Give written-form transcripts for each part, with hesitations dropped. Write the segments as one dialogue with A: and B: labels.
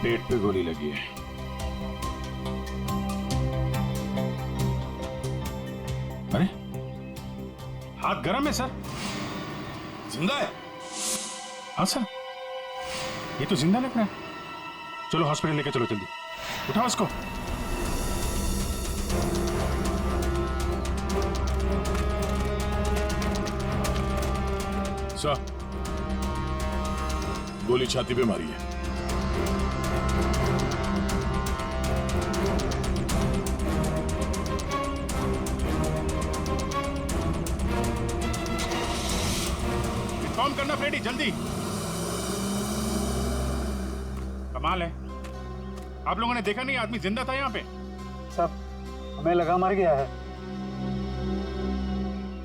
A: पेट पे गोली लगी है। अरे हाथ गरम है सर।
B: जिंदा है?
A: हाँ सर, ये तो जिंदा लग रहा है। चलो हॉस्पिटल लेके चलो जल्दी, उठाओ इसको।
B: सर, गोली छाती पे मारी है।
A: इन्फॉर्म करना फ्रेडी, जल्दी। कमाल है, आप लोगों ने देखा नहीं आदमी जिंदा था यहाँ पे?
C: सब हमें लगा मर गया है।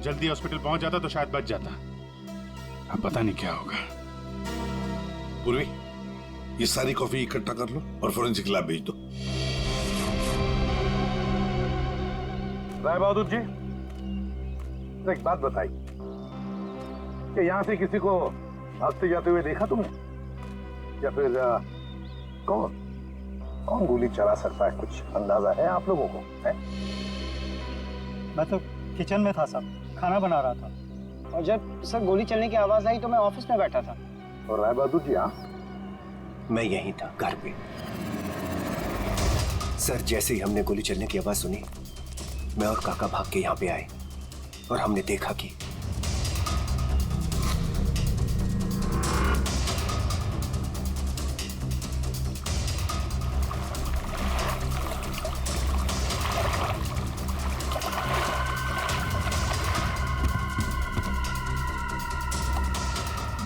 A: जल्दी हॉस्पिटल पहुंच जाता तो शायद बच जाता। अब पता नहीं क्या होगा।
B: पूर्वी, ये सारी कॉफी इकट्ठा कर लो और फोरेंसिक लैब भेज दो।
D: राय बहादुर जी, एक बात बताइए कि यहां से किसी को भागते जाते हुए देखा तुमने, या फिर कौन कौन गोली चला सकता है, कुछ अंदाजा है आप लोगों को? है?
C: मैं तो किचन में था साहब, खाना बना रहा था, और जब सर गोली चलने की आवाज आई तो मैं ऑफिस में बैठा था।
D: और राय बहादुर जी? हाँ,
E: मैं यहीं था, घर पे। सर, जैसे ही हमने गोली चलने की आवाज सुनी, मैं और काका भाग के यहाँ पे आए और हमने देखा कि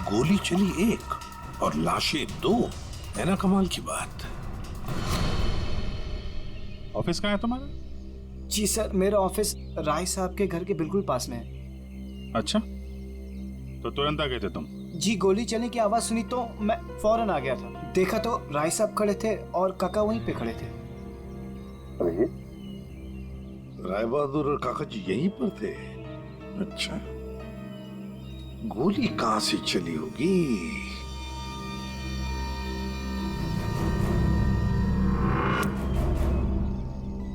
B: गोली चली एक और लाशें दो, है ना कमाल की बात।
A: ऑफिस कहाँ है तुम्हारा?
C: जी सर, मेरा ऑफिस राय साहब के घर के बिल्कुल पास में है।
A: अच्छा, तो तुरंत आ गए थे तुम?
C: जी, गोली चलने की आवाज सुनी तो मैं फौरन आ गया था। देखा तो राय साहब खड़े थे और काका वहीं पे खड़े थे।
D: अरे
B: राय बहादुर और काका जी यहीं पर थे? अच्छा, गोली कहां से चली होगी?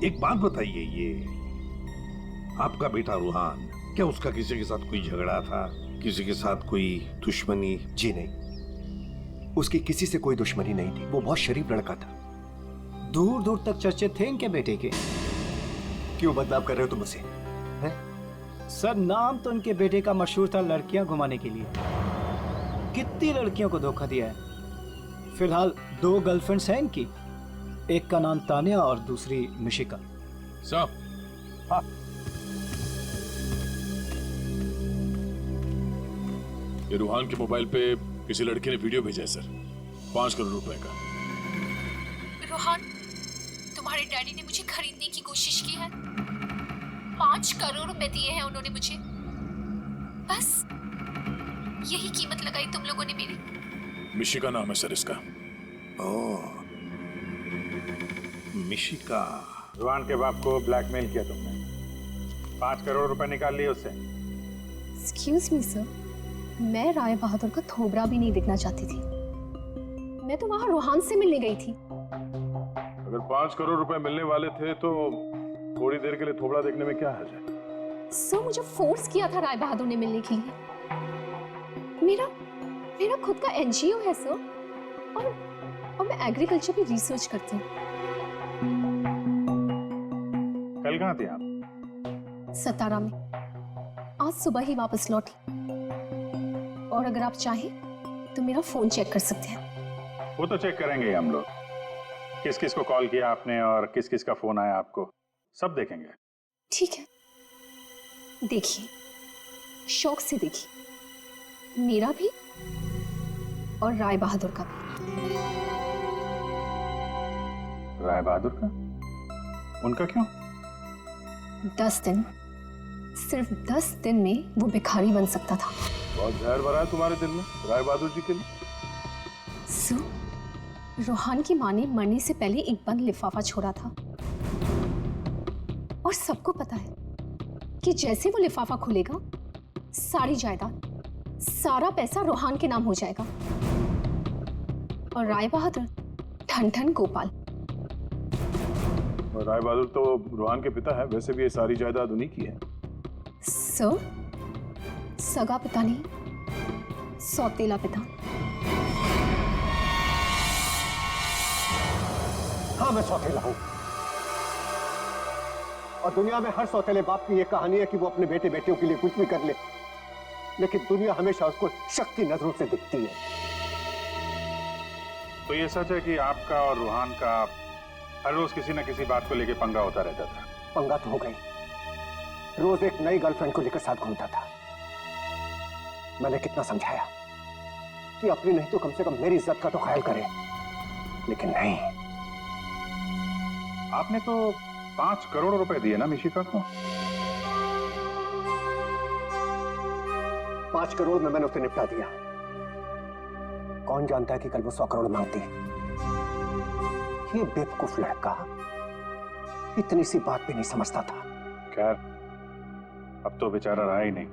B: एक बात बताइए, ये आपका बेटा रूहान, क्या उसका किसी के साथ कोई झगड़ा था, किसी के साथ कोई दुश्मनी?
E: जी नहीं, उसकी किसी से कोई दुश्मनी नहीं थी। वो बहुत शरीफ लड़का था।
C: दूर दूर तक चर्चे थे इनके बेटे के।
E: क्यों बदनाम कर रहे हो तुम उसे?
C: सर, नाम तो इनके बेटे का मशहूर था लड़कियां घुमाने के लिए। कितनी लड़कियों को धोखा दिया है। फिलहाल 2 गर्लफ्रेंड्स हैं इनकी, एक का नाम तानिया और दूसरी मिशिका।
B: साहब,
D: हाँ,
B: ये रूहान के मोबाइल पे किसी लड़के ने वीडियो भेजा है सर, 5 करोड़ रुपए का।
F: रोहन, तुम्हारे डैडी ने मुझे खरीदने की कोशिश की है। 5 करोड़ रुपए दिए हैं उन्होंने मुझे। बस यही कीमत लगाई तुम लोगों ने मेरी।
B: मिशिका नाम है सर इसका। ओह, मिशिका।
A: रुहान के बाप को ब्लैकमेल किया तुमने, 5 करोड़ रुपए निकाल लिए उससे।
F: एक्सक्यूज मी सर, मैं राय बहादुर का थोबरा भी नहीं दिखना चाहती थी। मैं तो वहां रोहान से मिलने गई थी।
B: अगर 5 करोड़ रुपए मिलने वाले थे तो थोड़ी देर के लिए थोबड़ा देखने में क्या हर्ज है?
F: सर, मुझे फोर्स किया था राय बहादुर ने मिलने के लिए। मेरा खुद का एनजीओ है सर, और मैं एग्रीकल्चर पे रिसर्च करती हूँ।
A: कल कहाँ थे आप?
F: सतारा में। आज सुबह ही वापस लौटी। और अगर आप चाहें तो मेरा फोन चेक कर सकते हैं।
A: वो तो चेक करेंगे ही हम लोग, किस किस को कॉल किया आपने और किस किस का फोन आया आपको, सब देखेंगे।
F: ठीक है, देखिए, शौक से देखिए, मेरा भी और राय बहादुर का भी।
A: राय बहादुर का? उनका क्यों?
F: 10 दिन, सिर्फ 10 दिन में वो भिखारी बन सकता था।
B: बहुत जहर भरा है तुम्हारे दिल में राय बहादुर जी के लिए।
F: सो, रोहान की माँ ने मरने से पहले एक बंद लिफाफा छोड़ा था, और सबको पता है कि जैसे वो लिफाफा खुलेगा, सारी जायदाद, सारा पैसा रोहान के नाम हो जाएगा, और राय बहादुर ठन ठन गोपाल।
D: राय बहादुर तो रूहान के पिता है, वैसे भी ये सारी जायदाद उन्हीं की है।
F: सर, सगा पिता नहीं, सौतेला पिता।
E: हाँ, मैं सौतेला हूं। और दुनिया में हर सौतेले बाप की यह कहानी है कि वो अपने बेटे बेटियों के लिए कुछ भी कर ले, लेकिन दुनिया हमेशा उसको शक की नजरों से दिखती है।
A: तो ये सच है कि आपका और रूहान का हर रोज किसी न किसी बात को लेकर पंगा होता रहता था?
E: पंगा तो हो गई, रोज एक नई गर्लफ्रेंड को लेकर साथ घूमता था। मैंने कितना समझाया कि अपनी नहीं तो कम से कम मेरी इज्जत का तो ख्याल करे, लेकिन नहीं।
A: आपने तो 5 करोड़ रुपए दिए ना मिशिका को?
E: 5 करोड़ में मैंने उसे निपटा दिया। कौन जानता है कि कल वो 100 करोड़ मांगती। ये बेवकूफ लड़का इतनी सी बात भी नहीं समझता था।
A: खैर, अब तो बेचारा रहा ही नहीं।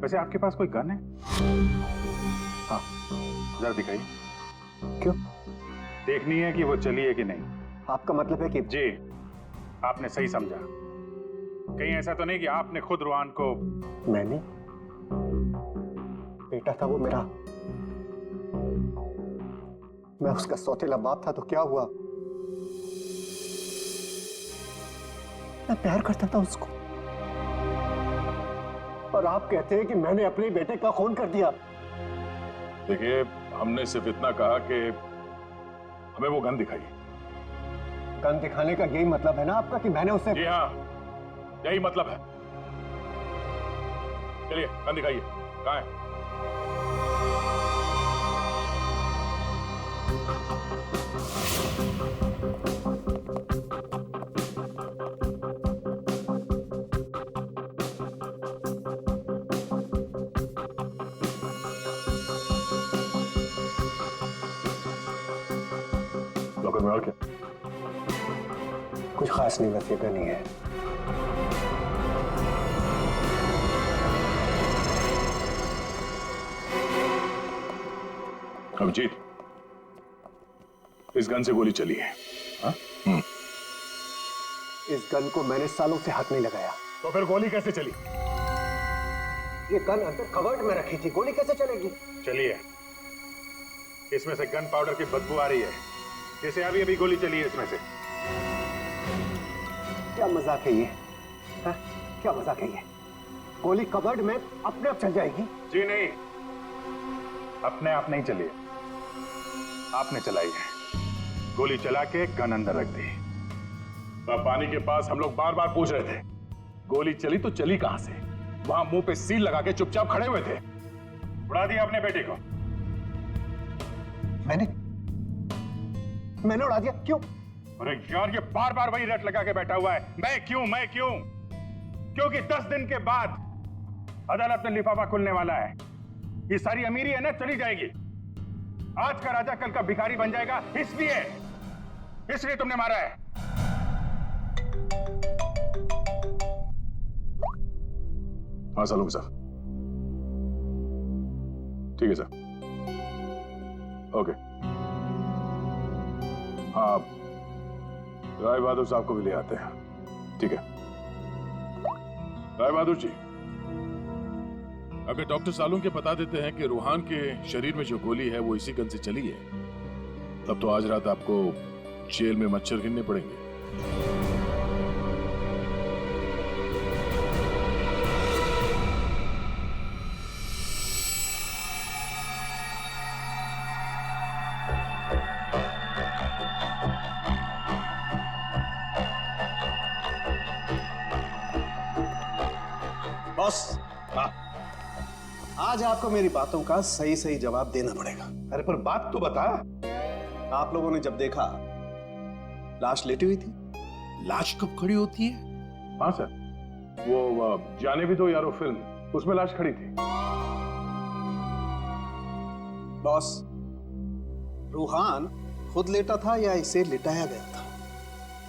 A: वैसे आपके पास कोई गन है?
E: हाँ।
A: जरा दिखाइए।
E: क्यों?
A: देखनी है कि वो चली है कि नहीं।
E: आपका मतलब है कि?
A: जी, आपने सही समझा। कहीं ऐसा तो नहीं कि आपने खुद रूहान को?
E: मैंने? बेटा था वो मेरा, मैं उसका सौतेला बाप था, तो क्या हुआ? मैं प्यार करता था उसको, और आप कहते हैं कि मैंने अपने बेटे का खून कर दिया।
D: देखिए, हमने सिर्फ इतना कहा कि हमें वो गन दिखाइए।
E: गन दिखाने का यही मतलब है ना आपका कि मैंने उसे?
D: जी हाँ, यही मतलब है। चलिए, गन दिखाइए। कहाँ है? लॉकर में और क्या?
E: कुछ खास नहीं, बस ये गन ही है।
D: अभिजीत, इस गन से गोली चली है। हाँ?
E: इस गन को मैंने सालों से हाथ नहीं लगाया।
D: तो फिर गोली कैसे चली?
E: ये गन अंदर कवर्ड में रखी थी, गोली कैसे चलेगी?
A: चलिए, इसमें से गन पाउडर की बदबू आ रही है, जैसे अभी अभी गोली चली है इसमें से।
E: क्या मजाक है ये? हा? क्या मजाक है ये? गोली कवर्ड में अपने आप चल जाएगी?
A: जी नहीं, अपने आप नहीं चली, आपने चलाई है। गोली चला के गन अंदर रख दी।
D: पानी के पास हम लोग बार बार पूछ रहे थे, गोली चली तो चली कहां से? वहां मुंह पे सील लगा के चुपचाप खड़े हुए थे।
A: उड़ा दिया अपने बेटे को।
E: मैंने उड़ा दिया? क्यों?
A: अरे यार, ये बार बार वही रट लगा के बैठा हुआ है, मैं क्यों मैं क्यों। क्योंकि 10 दिन के बाद अदालत में लिफाफा खुलने वाला है। ये सारी अमीरी है ना, चली जाएगी। आज का राजा कल का भिखारी बन जाएगा, इसलिए तुमने मारा है।
D: हाँ सालूंगा सर। ठीक है सर, ओके। हाँ, राय बहादुर साहब को भी ले आते हैं। ठीक है राय बहादुर जी, अगर डॉक्टर सालून के बता देते हैं कि रूहान के शरीर में जो गोली है वो इसी गन से चली है, तब तो आज रात आपको जेल में मच्छर गिनने पड़ेंगे।
G: बॉस, आज आपको मेरी बातों का सही सही जवाब देना पड़ेगा।
B: अरे पर बात तो बता।
G: आप लोगों ने जब देखा लाश लेटी हुई थी।
B: लाश कब खड़ी होती है?
D: हाँ सर, वो जाने भी दो यारो फिल्म, उसमें लाश खड़ी थी।
G: बॉस, रूहान खुद लेटा था या इसे लिटाया गया था?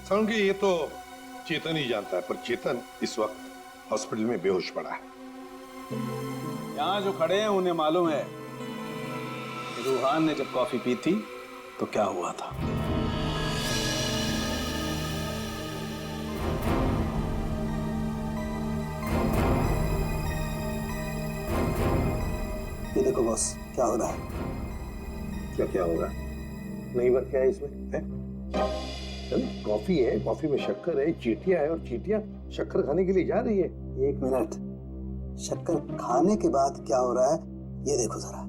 B: समझिए, ये तो चेतन ही जानता है, पर चेतन इस वक्त हॉस्पिटल में बेहोश पड़ा है।
G: यहाँ जो खड़े हैं उन्हें मालूम है रूहान ने जब कॉफी पी थी तो क्या हुआ था? ये देखो बॉस, क्या हो रहा है?
B: क्या क्या होगा? नहीं बात क्या है इसमें है? कॉफी है, कॉफी में शक्कर है, चींटियां है और चींटियां शक्कर खाने के लिए जा रही है।
G: एक मिनट, शक्कर खाने के बाद क्या हो रहा है ये देखो जरा।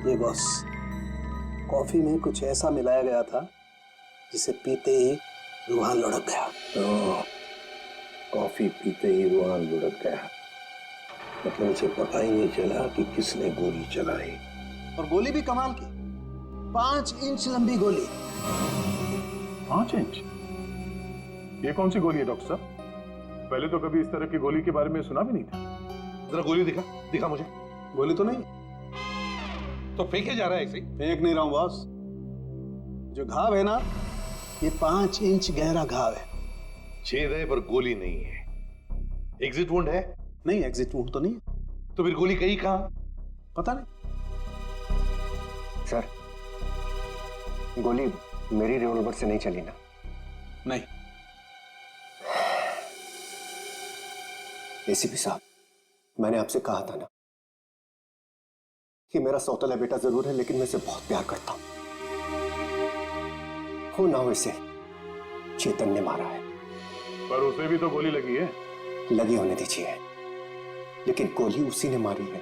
G: ये बॉस, कॉफी में कुछ ऐसा मिलाया गया था जिसे पीते ही रूहान लुढ़क गया।
B: कॉफी पीते ही रूहान लुढ़क गया, मतलब उसे पता ही नहीं चला कि किसने गोली चलाई।
G: और गोली भी कमाल की, 5 इंच लंबी गोली।
A: 5 इंच? ये कौन सी गोली है डॉक्टर साहब? पहले तो कभी इस तरह की गोली के बारे में सुना भी नहीं था।
B: जरा गोली दिखा, दिखा मुझे।
G: गोली तो नहीं,
B: तो फेंके जा रहा है ऐसे ही?
G: फेंक नहीं रहा हूं बॉस। जो घाव है ना, ये 5 इंच गहरा घाव है।
B: छेद है पर गोली नहीं है। एग्जिट वुंड है?
G: नहीं, एग्जिट वुंड तो नहीं है।
B: तो फिर गोली कहीं कहां?
G: पता नहीं।
E: सर, गोली मेरी रिवॉल्वर से नहीं चली ना?
G: नहीं।
E: एसीपी साहब, मैंने आपसे कहा था ना कि मेरा सौतेला बेटा जरूर है, लेकिन मैं इसे बहुत प्यार करता हूं। हो ना हो, इसे चेतन ने मारा है।
A: पर उसे भी तो गोली लगी है।
E: लगी होने दीजिए, लेकिन गोली उसी ने मारी है।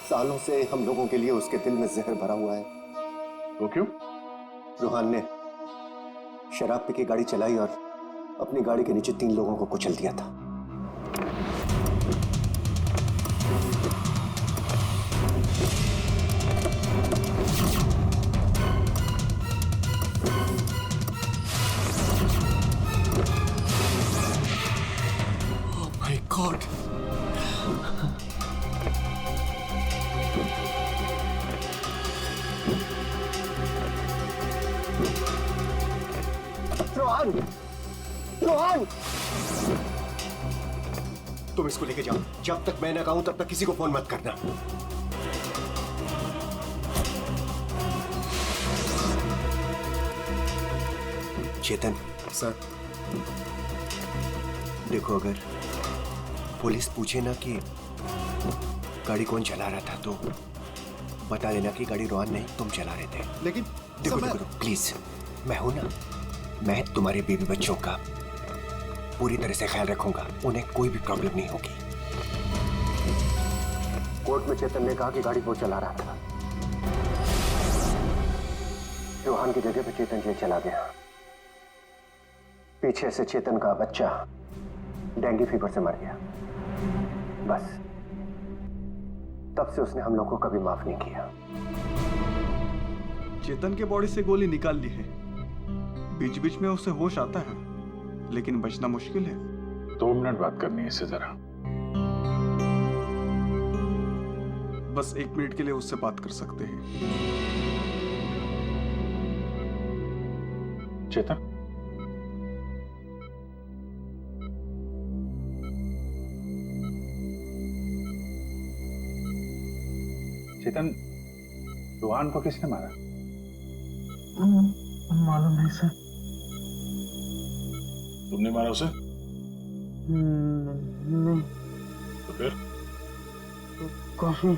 E: सालों से हम लोगों के लिए उसके दिल में जहर भरा हुआ है।
A: तो क्यों?
E: रूहान ने शराब पी के गाड़ी चलाई और अपनी गाड़ी के नीचे 3 लोगों को कुचल दिया था।
G: गॉड,
E: रोहन, रोहन, तुम इसको लेके जाओ। जब तक मैं ना कहूं तब तक किसी को फोन मत करना। चेतन
G: सर।
E: देखो, अगर पुलिस पूछे ना कि गाड़ी कौन चला रहा था तो बता देना कि गाड़ी रोहन नहीं, तुम चला रहे थे।
G: लेकिन
E: देखो
G: सर,
E: देखो, प्लीज, मैं हूं ना, मैं तुम्हारे बीवी बच्चों का पूरी तरह से ख्याल रखूंगा। उन्हें कोई भी प्रॉब्लम नहीं होगी। कोर्ट में चेतन ने कहा कि गाड़ी वो चला रहा था। रोहन की जगह पे चेतन जेल चला गया। पीछे से चेतन का बच्चा डेंगू फीवर से मर गया। बस तब से उसने हम लोगों को कभी माफ नहीं किया।
H: चेतन के बॉडी से गोली निकाल ली है। बीच बीच में उसे होश आता है, लेकिन बचना मुश्किल है।
A: 2 मिनट बात करनी है इससे जरा।
H: बस 1 मिनट के लिए उससे बात कर सकते हैं।
A: चेतन, चेतन, रोहन को किसने मारा?
I: मालूम नहीं सर।
A: तुमने मारा उसे?
I: नहीं।
A: तो फिर?
I: कॉफी,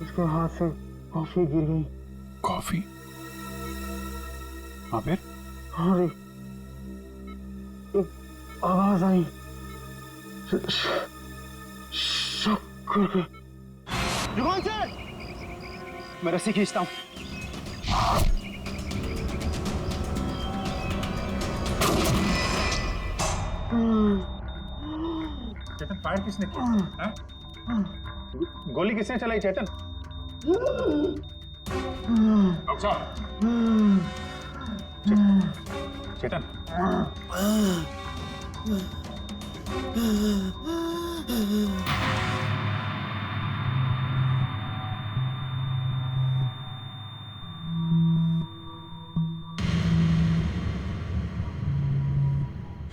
I: उसके हाथ से कॉफी गिर गई।
A: कॉफी? हाँ, फिर?
I: और एक आवाज आई, शक करके। जुबान से
C: मैं रस्सी खींचता हूँ।
A: चेतन, फायर किसने किया? हाँ? गोली किसने चलाई चेतन? डॉक्टर साहब, चेतन,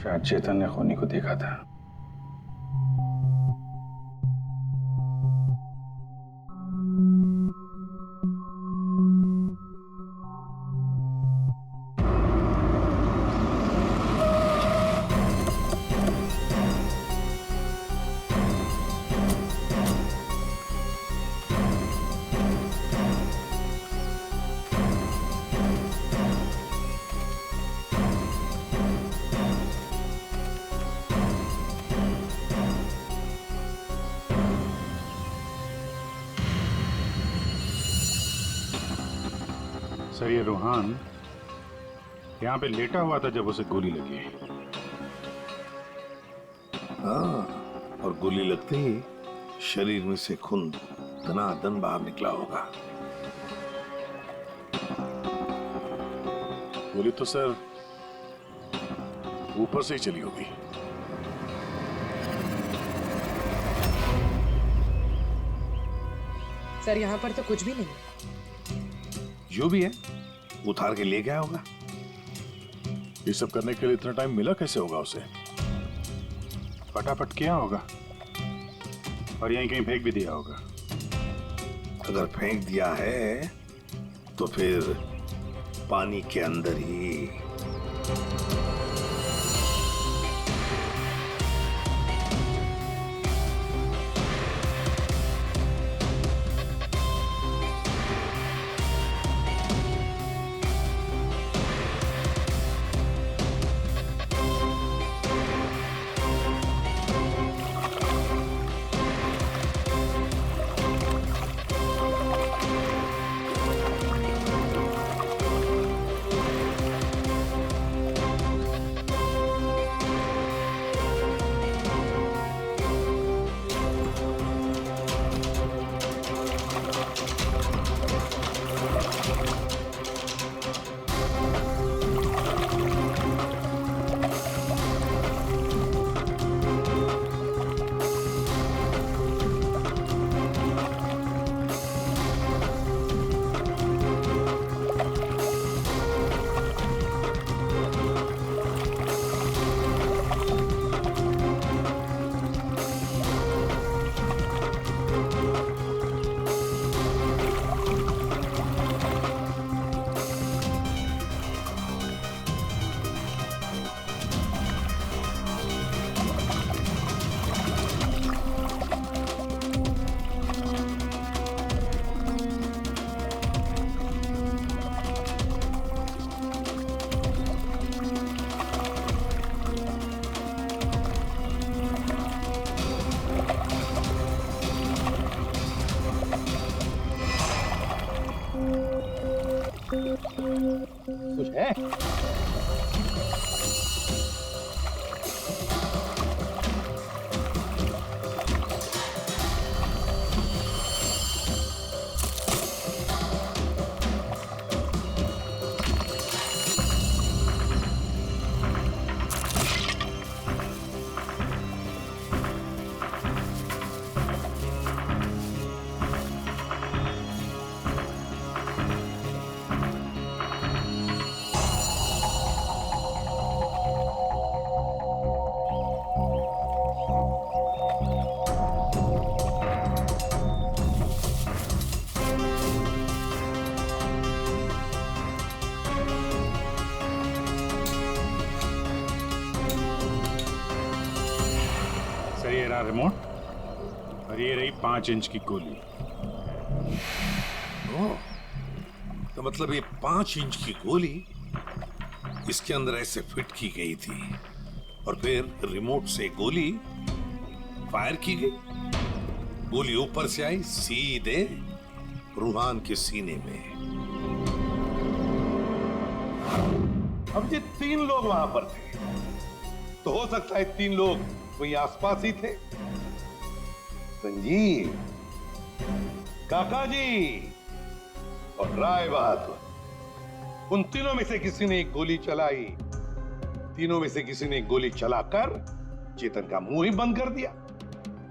A: शायद चेतन ने खूनी को देखा था। सर, ये रूहान यहाँ पे लेटा हुआ था जब उसे गोली लगी।
B: हाँ, और गोली लगते ही शरीर में से खून दनादन बाहर निकला होगा।
A: गोली तो सर ऊपर से ही चली होगी।
J: सर यहाँ पर तो कुछ भी नहीं।
B: जो भी है उतार के ले गया होगा।
A: ये सब करने के लिए इतना टाइम मिला कैसे होगा उसे? फटाफट किया होगा और यहीं कहीं फेंक भी दिया होगा।
B: अगर फेंक दिया है तो फिर पानी के अंदर ही।
D: कुछ है?
A: रिमोट और ये रही 5 इंच की गोली।
B: तो मतलब ये 5 इंच की गोली इसके अंदर ऐसे फिट की गई थी और फिर रिमोट से गोली फायर की गई। गोली ऊपर से आई सीधे रूहान के सीने में।
D: अब ये 3 लोग वहां पर थे, तो हो सकता है 3 लोग वहीं आसपास ही थे। संजीव, काका जी और राय बहादुर, उन तीनों में से किसी ने एक गोली चलाई। तीनों में से किसी ने एक गोली चलाकर चेतन का मुंह ही बंद कर दिया,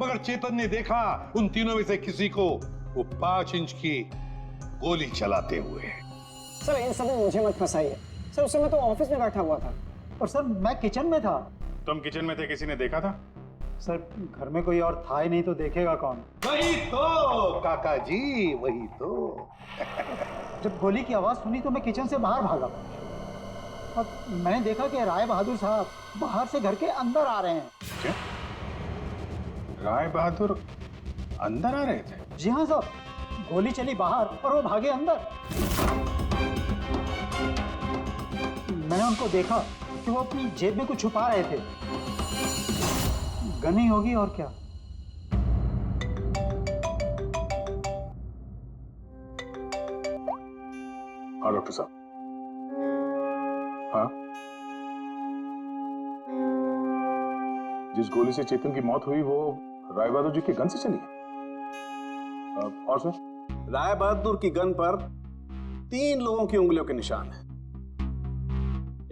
D: मगर चेतन ने देखा उन तीनों में से किसी को वो 5 इंच की गोली चलाते हुए।
E: सर इन सब में मुझे मत फंसाइए। सर उस समय तो ऑफिस में बैठा हुआ था।
C: और सर मैं किचन में था।
A: तुम किचन में थे, किसी ने देखा था?
C: सर घर में कोई और था ही नहीं तो देखेगा कौन?
D: वही तो काका जी, वही तो।
C: जब गोली की आवाज सुनी तो मैं किचन से बाहर भागा और मैंने देखा कि राय बहादुर साहब बाहर से घर के अंदर आ रहे हैं।
A: क्या? राय बहादुर अंदर आ रहे थे?
C: जी हाँ साहब, गोली चली बाहर और वो भागे अंदर। मैंने उनको देखा कि वो अपनी जेब में कुछ छुपा रहे थे। गन ही होगी और क्या।
A: हाँ डॉक्टर साहब। हाँ, जिस गोली से चेतन की मौत हुई वो राय बहादुर जी की गन से चली है। और सर?
G: राय बहादुर की गन पर 3 लोगों की उंगलियों के निशान है।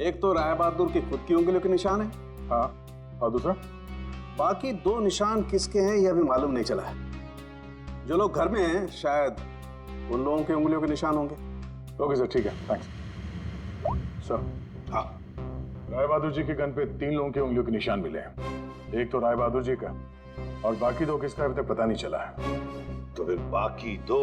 G: एक तो राय बहादुर की खुद की उंगलियों के निशान है।
A: हाँ, और दूसरा?
G: बाकी 2 निशान किसके हैं यह अभी मालूम नहीं चला है। जो लोग घर में हैं शायद उन लोगों की उंगलियों के निशान होंगे।
A: ओके सर, ठीक है, थैंक्स। सर,
B: हाँ,
A: राय बहादुर जी की गन पे 3 लोगों की उंगलियों के निशान मिले हैं। एक तो राय बहादुर जी का और बाकी 2 किसका अभी तक पता नहीं चला है।
B: तो फिर बाकी 2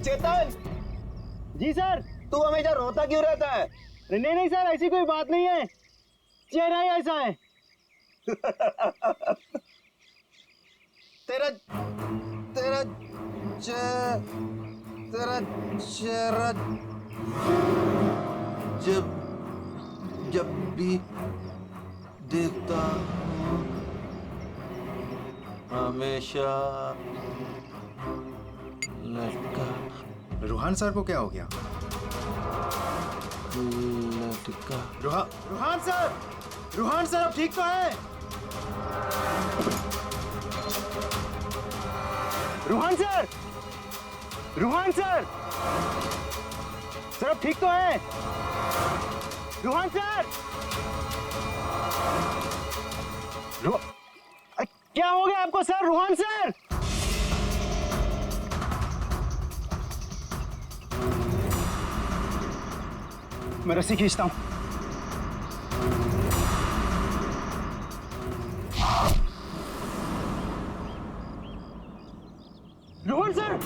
C: चेतन जी सर, तू हमेशा रोता क्यों रहता है? नहीं नहीं सर, ऐसी कोई बात नहीं है, चेहरा ही ऐसा है। तेरा तेरा तेरा चेहरा जब भी देखता हमेशा लटका।
K: रूहान सर को क्या हो गया?
C: लटका।
K: रूहान सर, रूहान सर अब ठीक तो है?
C: Roohan sir, Roohan sir, sir अब ठीक तो है? रूहान सर, क्या हो गया आपको सर? रूहान सर, मैं रस्सी खींचता हूं। रोहन सर,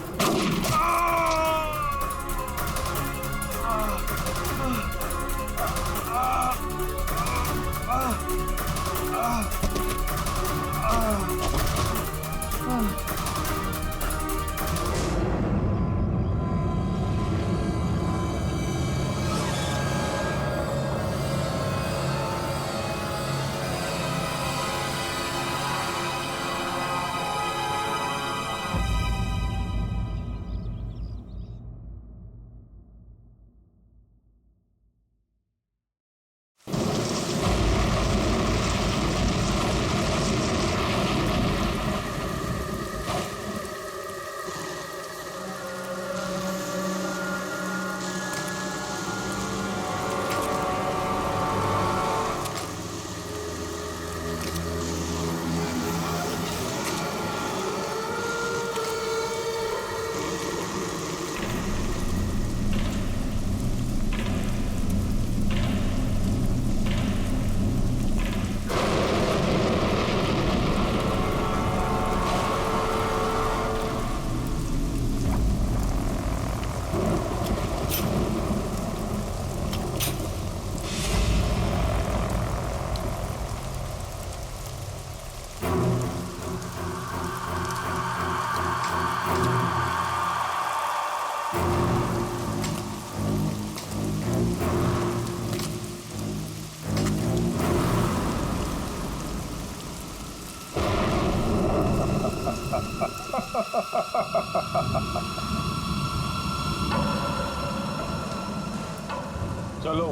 L: चलो।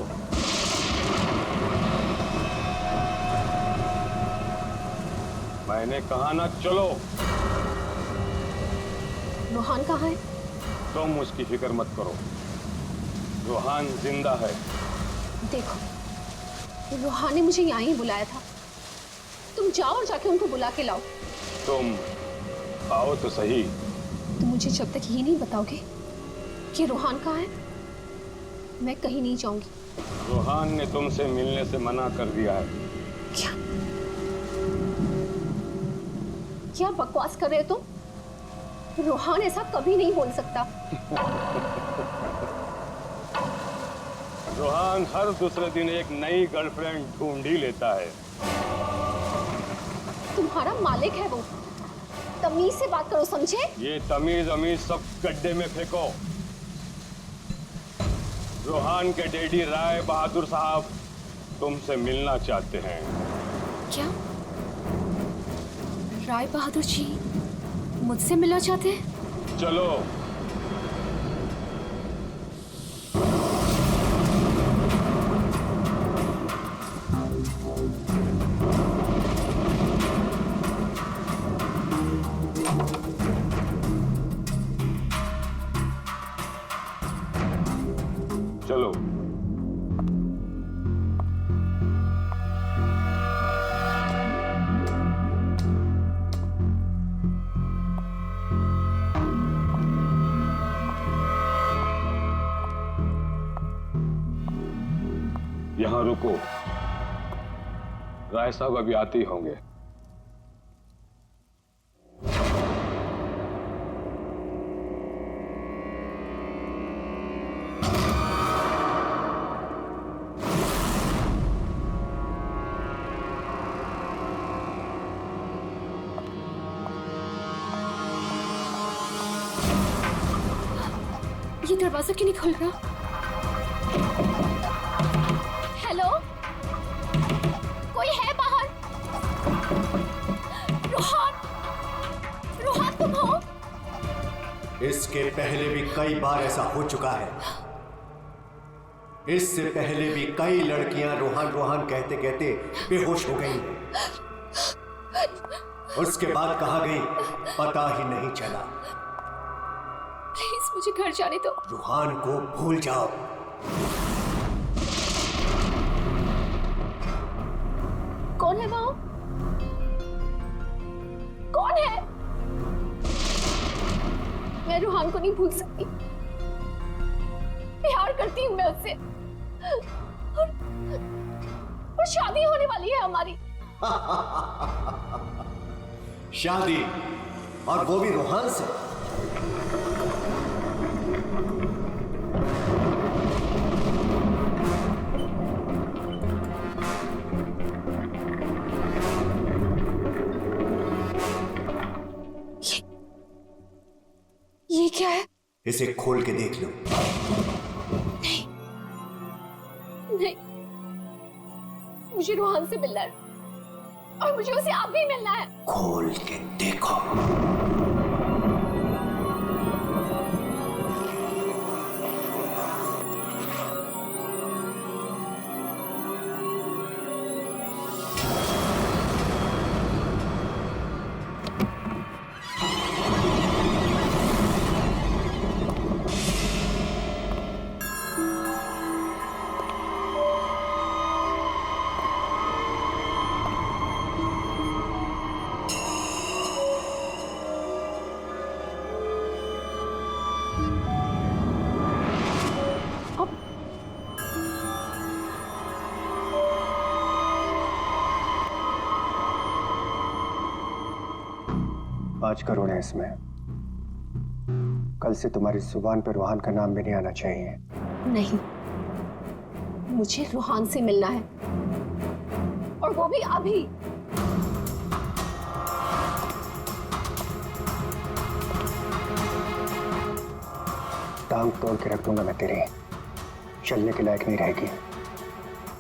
L: मैंने कहा ना चलो।
F: रोहान कहाँ है?
L: तुम उसकी फिक्र मत करो, रोहान जिंदा है।
F: देखो, रोहान ने मुझे यहाँ ही बुलाया था। तुम जाओ और जाके उनको बुला के लाओ।
L: तुम आओ तो सही।
F: तुम मुझे जब तक ये नहीं बताओगे कि रोहान कहाँ है, मैं कहीं नहीं जाऊंगी।
L: रोहान ने तुमसे मिलने से मना कर दिया है।
F: क्या क्या बकवास कर रहे हो तुम? रोहान ऐसा कभी नहीं बोल सकता।
L: रोहान हर दूसरे दिन एक नई गर्लफ्रेंड ढूंढ ही लेता है।
F: तुम्हारा मालिक है वो, तमीज से बात करो, समझे?
L: ये तमीज अमीज सब गड्ढे में फेंको। रोहान के डैडी राय बहादुर साहब तुमसे मिलना चाहते हैं।
F: क्या राय बहादुर जी मुझसे मिलना चाहते हैं?
L: चलो। चलो। यहां रुको, राय साहब अभी आते ही होंगे।
F: ये दरवाजा क्यों नहीं खुल रहा? हेलो, कोई है बाहर? रोहान, रोहान तुम हो?
E: इसके पहले भी कई बार ऐसा हो चुका है। इससे पहले भी कई लड़कियां रोहान रोहान कहते कहते बेहोश हो गई। उसके बाद कहां गई पता ही नहीं चला।
F: प्लीज मुझे घर जाने दो।
E: रोहान को भूल जाओ।
F: कौन है वो? कौन है? मैं रोहान को नहीं भूल सकती। प्यार करती हूँ मैं उससे, और शादी होने वाली है हमारी।
E: शादी, और वो भी रोहान से?
F: ये क्या है?
E: इसे खोल के देख लो।
F: नहीं, नहीं, मुझे रोहान से मिलना है, और मुझे उसे आप भी मिलना है।
E: खोल के देखो। आज करोड़ है इसमें। कल से तुम्हारी जुबान पर रोहान का नाम भी नहीं आना चाहिए।
F: नहीं, मुझे रोहान से मिलना है, और वो भी अभी।
E: टांग तोड़ के रख दूंगा मैं तेरी, चलने के लायक नहीं रहेगी।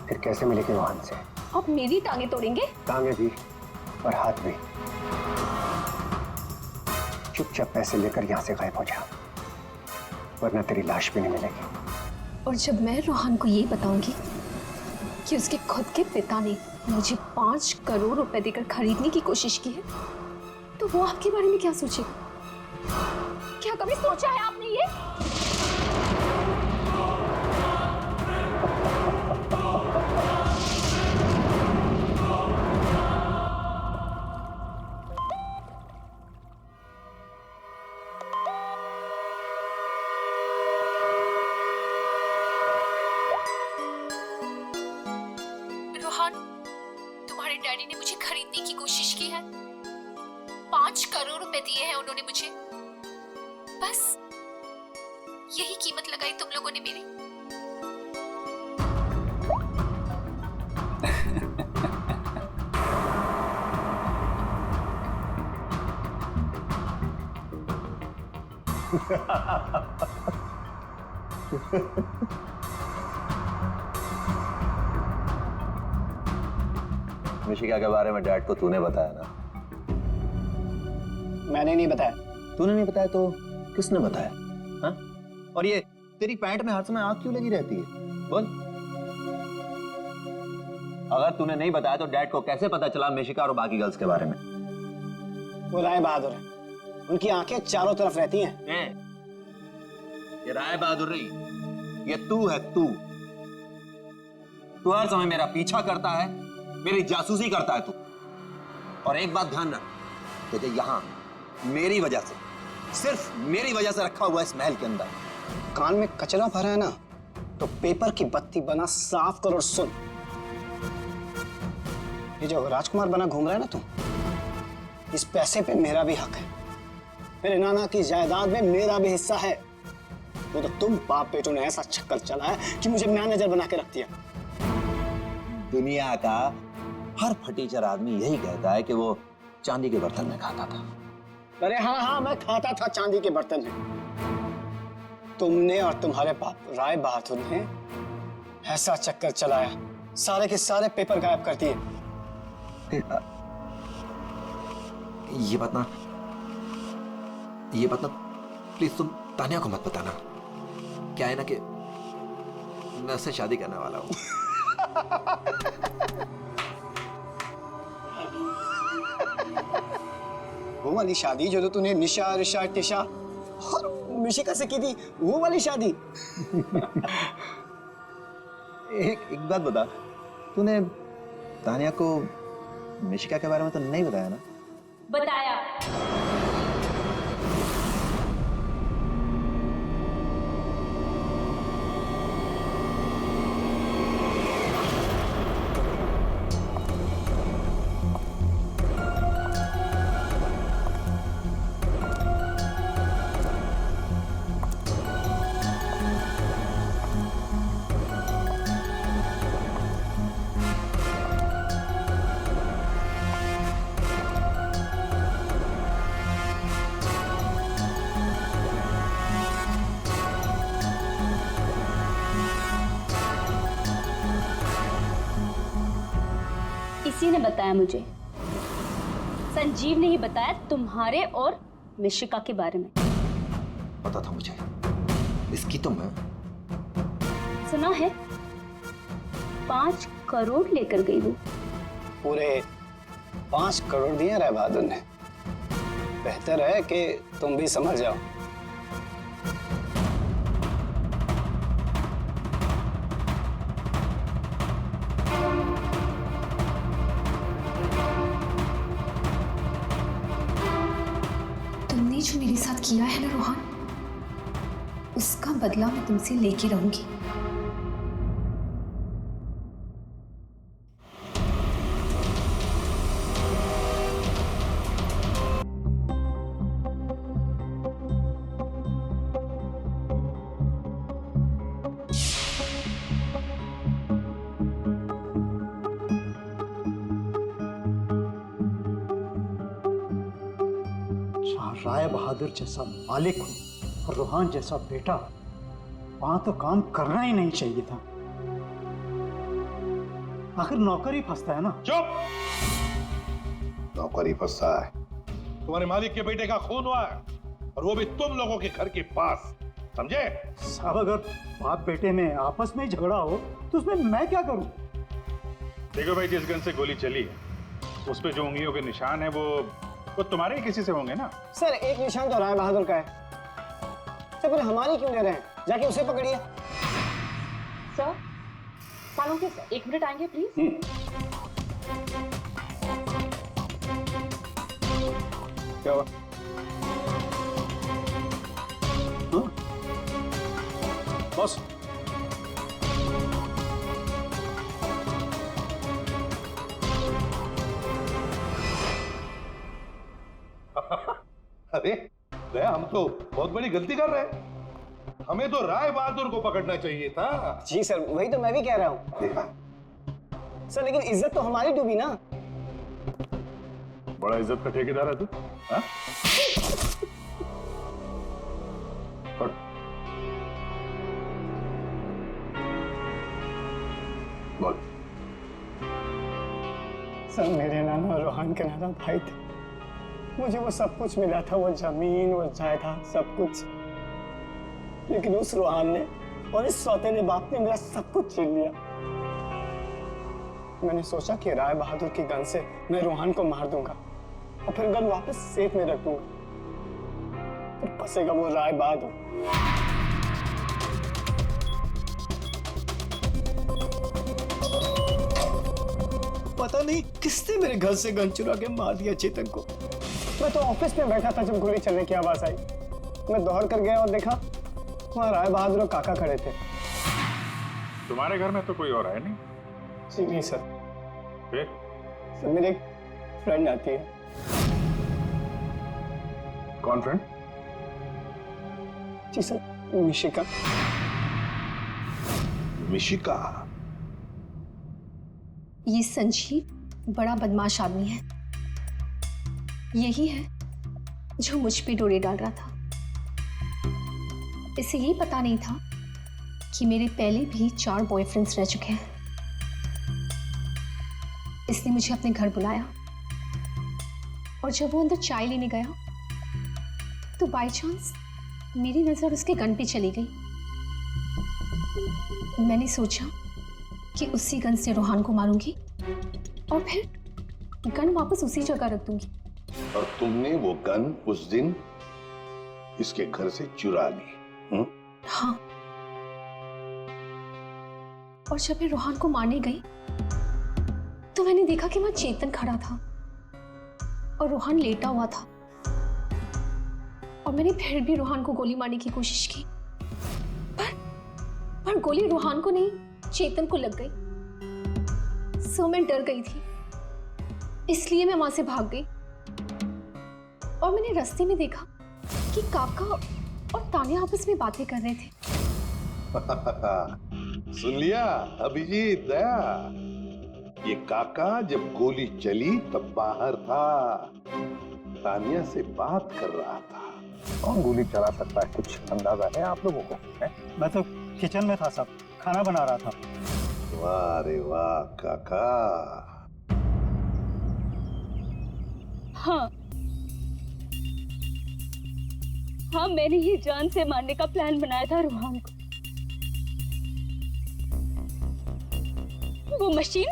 E: फिर कैसे मिलेगी रोहान से?
F: अब मेरी टांगे तोड़ेंगे?
E: टांगे भी और हाथ भी। चुपचाप पैसे लेकर यहां से गायब हो जा, वरना तेरी लाश भी नहीं मिलेगी।
F: और जब मैं रोहन को ये बताऊंगी कि उसके खुद के पिता ने मुझे 5 करोड़ रुपए देकर खरीदने की कोशिश की है, तो वो आपके बारे में क्या सोचेगा? क्या कभी सोचा है आपने ये? तुम्हारे डैडी ने मुझे खरीदने की कोशिश की है। 5 करोड़ रुपए दिए हैं उन्होंने मुझे। बस यही कीमत लगाई तुम लोगों ने मेरी।
E: मिशिका के बारे में डैड को तूने बताया ना?
C: मैंने नहीं बताया।
E: तूने नहीं बताया तो किसने बताया? हाँ? और ये तेरी पैंट में हर समय आग क्यों लगी रहती है? बोल। अगर तूने नहीं बताया तो डैड को कैसे पता चला मिशिका और बाकी गर्ल्स के बारे में?
C: वो राय बहादुर है, उनकी आंखें चारों तरफ रहती हैं।
E: ये राय बहादुर नहीं, ये तू है। तू हर समय मेरा पीछा करता है, मेरी जासूसी करता है तू। और एक बात ध्यान रख, तुझे यहां मेरी वजह से, सिर्फ मेरी वजह से रखा हुआ है इस महल के अंदर।
C: कान में कचरा भरा है ना, तो पेपर की बत्ती बना साफ कर और सुन। ये जो राजकुमार बना घूम रहा है ना तू, इस पैसे पे मेरा भी हक है। मेरे नाना की जायदाद में मेरा भी हिस्सा है। वो तो तुम बाप बेटों ने ऐसा चक्कर चलाया कि मुझे मैनेजर बना के रख दिया।
E: दुनिया का हर फटीचर आदमी यही कहता है कि वो चांदी के बर्तन में खाता था।
C: अरे हाँ, मैं खाता था चांदी के बर्तन में। तुमने और तुम्हारे बाप राय बहादुर ने ऐसा चक्कर चलाया, सारे के सारे पेपर गायब कर दिए।
E: ये बात ना प्लीज तुम तानिया को मत बताना। क्या है ना कि मैं उससे शादी करने वाला हूँ।
C: वो वाली शादी जो तो तूने निशा, रिशा, टिशा और मिशिका से की थी, वो वाली शादी।
E: एक बात बता, तूने तानिया को मिशिका के बारे में तो नहीं बताया ना?
F: बताया।
M: इसी ने बताया मुझे। संजीव ने ही बताया तुम्हारे और मिशिका के बारे में।
E: पता था मुझे, इसकी तो मैं
M: सुना है 5 करोड़ लेकर गई वो।
C: पूरे 5 करोड़ दिए राय बहादुर ने। बेहतर है कि तुम भी समझ जाओ।
F: तुमने जो मेरे साथ किया है ना रोहन, उसका बदला मैं तुमसे लेके रहूंगी।
C: राय बहादुर जैसा मालिक हो और रोहन जैसा बेटा, वहां तो काम करना ही नहीं चाहिए था। आखिर नौकर ही फंसता है ना।
D: चुप! नौकर ही फंसता है। तुम्हारे मालिक के बेटे का खून हुआ है, और वो भी तुम लोगों के घर के पास।
A: समझे?
C: साहब अगर बाप बेटे में आपस में ही झगड़ा हो तो उसमें मैं क्या करूं?
A: देखो भाई, जिस गन से गोली चली है उस पे जो उंगलियों के निशान है वो तुम्हारे ही किसी से होंगे ना।
E: सर एक निशान तो राय बहादुर का है। सर फिर हमारी क्यों ले रहे हैं? जाके उसे पकड़िए।
J: सर मालूम क्या सर, 1 मिनट आएंगे प्लीज।
G: क्या हुआ? बॉस
B: अरे दया, हम तो बहुत बड़ी गलती कर रहे हैं। हमें तो राय बहादुर को पकड़ना चाहिए था।
E: जी सर, वही तो मैं भी कह रहा हूँ। सर लेकिन इज्जत तो हमारी डूबी ना।
A: बड़ा इज्जत का ठेकेदार है तू, हाँ? बोल।
E: सर मेरे नाना रोहान के नाना भाई थे। मुझे वो सब कुछ मिला था, वो जमीन, वो जायदाद, सब कुछ। लेकिन उस रोहान ने और इस सौतेले बाप ने मेरा सब कुछ छीन लिया। मैंने सोचा कि राय बहादुर की गन से मैं रोहान को मार दूंगा और फिर गन वापस सेफ में रख दूंगा। फिर फंसेगा वो राय बहादुर।
C: पता नहीं किसने मेरे घर से गन चुरा के मार दिया चेतन को।
E: मैं तो ऑफिस में बैठा था जब गोली चलने की आवाज आई। मैं दौड़ कर गया और देखा वहां राय बहादुर और काका खड़े थे।
A: तुम्हारे घर में तो कोई और है नहीं?
E: जी नहीं सर।
A: फिर?
E: सर मेरी एक फ्रेंड आती है।
A: कौन फ्रेंड?
E: जी सर, मिशिका।
B: मिशिका?
F: ये संजीव बड़ा बदमाश आदमी है। यही है जो मुझ पे डोरे डाल रहा था। इसे ये पता नहीं था कि मेरे पहले भी 4 बॉयफ्रेंड्स रह चुके हैं। इसने मुझे अपने घर बुलाया और जब वो अंदर चाय लेने गया तो बाय चांस मेरी नजर उसके गन पे चली गई। मैंने सोचा कि उसी गन से रोहान को मारूंगी और फिर गन वापस उसी जगह रख दूंगी।
B: और तुमने वो गन उस दिन इसके घर से चुरा ली?
F: हाँ। और जब मैं रोहान को मारने गई तो मैंने देखा कि वहां चेतन खड़ा था और रोहान लेटा हुआ था। और मैंने फिर भी रोहान को गोली मारने की कोशिश की, पर गोली रोहान को नहीं चेतन को लग गई। सो मैं डर गई थी, इसलिए मैं वहां से भाग गई। और मैंने रास्ते में देखा कि काका और तानिया आपस में बातें कर रहे थे।
B: सुन लिया अभिजीत, दया? ये काका जब गोली चली तब बाहर था, तानिया से बात कर रहा था।
E: कौन गोली चला सकता है, कुछ अंदाजा है आप लोगों को?
C: मैं तो किचन में था साहब, खाना बना रहा था।
B: वाह रे वाह काका।
M: हाँ हाँ, मैंने ही जान से मारने का प्लान बनाया था रोहान को। वो मशीन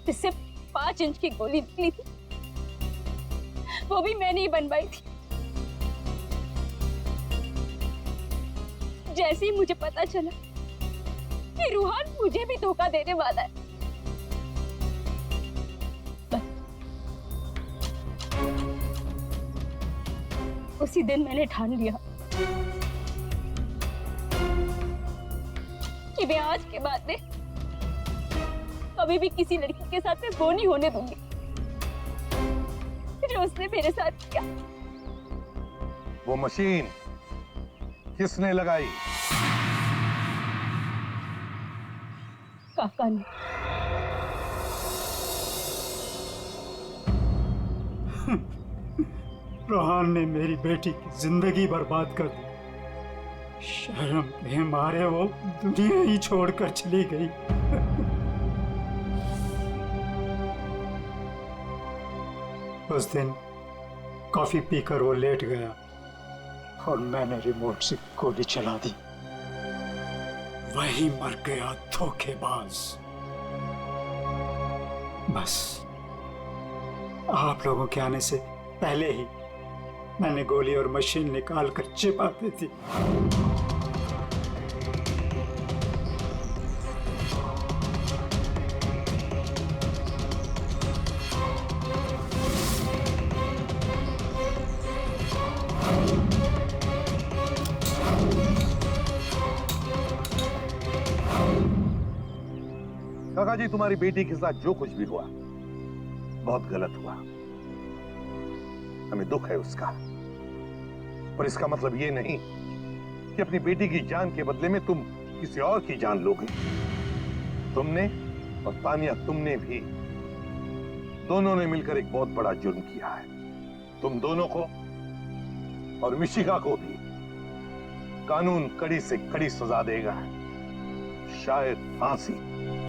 M: जिससे 5 इंच की गोली निकली थी, वो भी मैंने ही बनवाई थी। जैसे ही मुझे पता चला कि रोहान मुझे भी धोखा देने वाला है, उसी दिन मैंने ठान लिया कि मैं आज के बाद में कभी भी किसी लड़की के साथ में वो नहीं होने दूंगी जो उसने मेरे साथ किया।
D: वो मशीन किसने लगाई?
M: काका ने।
C: रोहान ने मेरी बेटी की जिंदगी बर्बाद कर दी। शर्म के मारे वो दुनिया ही छोड़कर चली गई। उस दिन कॉफी पीकर वो लेट गया और मैंने रिमोट से गोली चला दी। वही मर गया धोखेबाज। बस आप लोगों के आने से पहले ही मैंने गोली और मशीन निकाल कर छिपा दी थी।
D: काका जी, तुम्हारी बेटी के साथ जो कुछ भी हुआ बहुत गलत हुआ। हमें दुख है उसका, पर इसका मतलब ये नहीं कि अपनी बेटी की जान के बदले में तुम किसी और की जान लोगे। तुमने और तानिया, तुमने भी, दोनों ने मिलकर एक बहुत बड़ा जुर्म किया है। तुम दोनों को और मिशिका को भी कानून कड़ी से कड़ी सजा देगा, शायद फांसी।